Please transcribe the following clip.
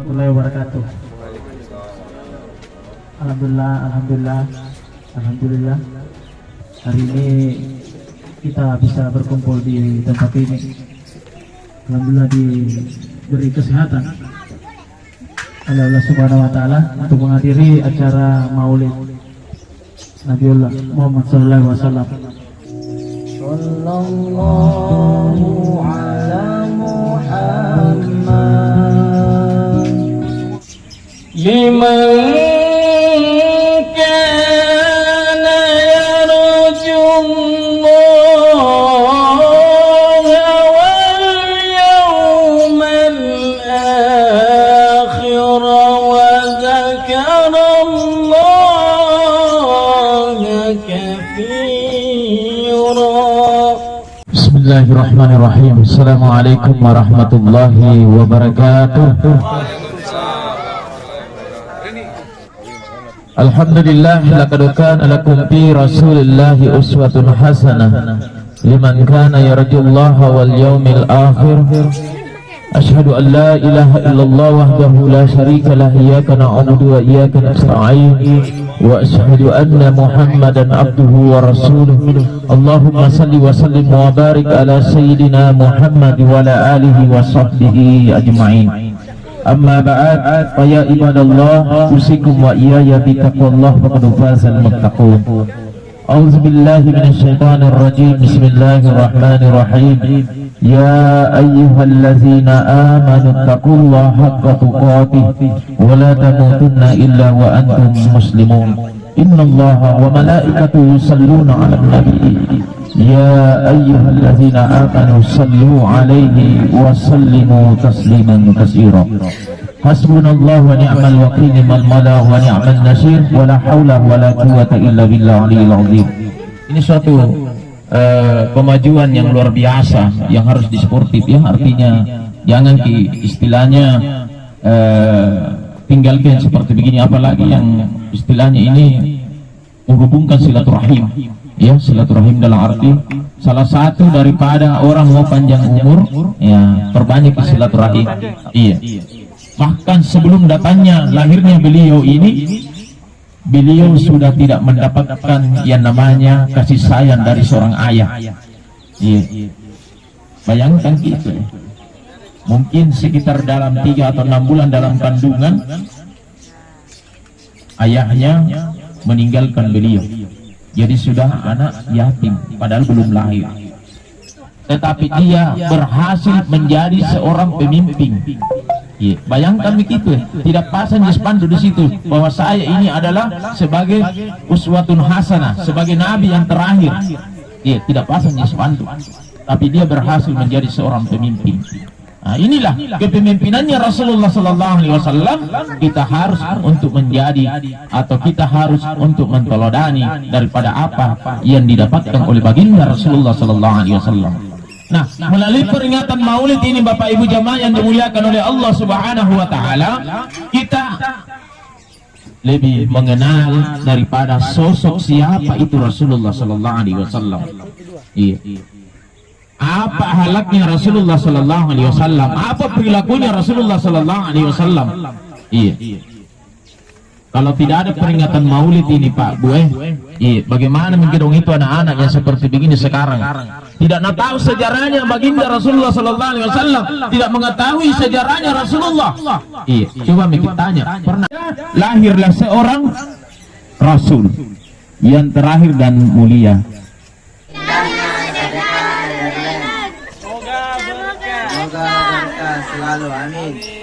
warahmatullahi wabarakatuh. Alhamdulillah. Hari ini kita bisa berkumpul di tempat ini. Alhamdulillah diberi kesehatan oleh Allah Subhanahu wa taala untuk menghadiri acara Maulid Nabiullah Muhammad sallallahu alaihi wasallam. Sallallahu ala Muhammad liman kana yarjullaha wal yawmal akhir wa zakarallaha katsira. Bismillahirrahmanirrahim. Assalamualaikum warahmatullahi wabarakatuh. Alhamdulillah, laqad kana lakum fi rasulillahi uswatun hasanah liman kana yarjullaha wal yawmil akhir. Asyhadu an la ilaha illallah wahdahu la syarika lah, iyyaka na'budu wa iyyaka nasta'in, wa asyhadu anna Muhammadan abduhu wa rasuluh. Allahumma salli wa sallim wa barik ala sayyidina Muhammad wa ala alihi wa sahbihi ajma'in. Amma ba'd, fa ya ibadallah, usikum wa iyaya bi taqwallah, faqad fazal muttaqun. A'udzu billahi minasy syaithanir rajim. Bismillahirrahmanirrahim. Ya ayyuhallazina amanu taqullaha haqqa tuqatih wa la tamutunna illa wa antum muslimun. Innallaha wa malaikatahu yusalluna 'alan nabi. Ya ayyuhallazina amanu sallu 'alaihi wa sallimu tasliman katsira. Hasbunallahu wa ni'mal wakil, ni'mal mala wa ni'man nasir, wa la haula wa la quwwata illa billahil azim. Ini suatu kemajuan yang luar biasa yang harus disportif ya, artinya jangan istilahnya tinggalkan seperti begini, apalagi yang istilahnya ini menghubungkan silaturahim ya, silaturahim dalam arti salah satu daripada orang mau panjang umur ya, perbanyak silaturahim. Iya, bahkan sebelum datangnya lahirnya beliau ini, beliau sudah tidak mendapatkan yang namanya kasih sayang dari seorang ayah. Iya. Bayangkan gitu. Mungkin sekitar dalam 3 atau 6 bulan dalam kandungan, ayahnya meninggalkan beliau. Jadi sudah anak yatim, padahal belum lahir. Tetapi dia berhasil menjadi seorang pemimpin. Ya, bayangkan begitu, tidak pasang di spanduk di situ bahwa saya ini adalah sebagai uswatun hasanah, sebagai nabi yang terakhir. Ya, tidak pasang di spanduk, tapi dia berhasil menjadi seorang pemimpin. Nah, inilah kepemimpinannya Rasulullah sallallahu alaihi wasallam. Kita harus untuk menjadi, atau kita harus untuk menteladani daripada apa yang didapatkan oleh baginda Rasulullah sallallahu alaihi wasallam. Nah, melalui peringatan Maulid ini Bapak Ibu jamaah yang dimuliakan oleh Allah Subhanahu wa taala, kita lebih mengenal daripada sosok siapa itu Rasulullah sallallahu alaihi wasallam. Iya. Apa halaknya Rasulullah sallallahu alaihi wasallam? Apa perilakunya Rasulullah sallallahu alaihi wasallam? Iya. Kalau tidak ada peringatan Maulid ini Pak Bu, iya, bagaimana menggendong itu anak-anak yang seperti begini sekarang? Tidak tahu sejarahnya baginda Rasulullah sallallahu alaihi wasallam, tidak mengetahui sejarahnya Rasulullah. Iya, coba kita tanya, pernah lahirlah seorang rasul yang terakhir dan mulia. Semoga berkah selalu, amin.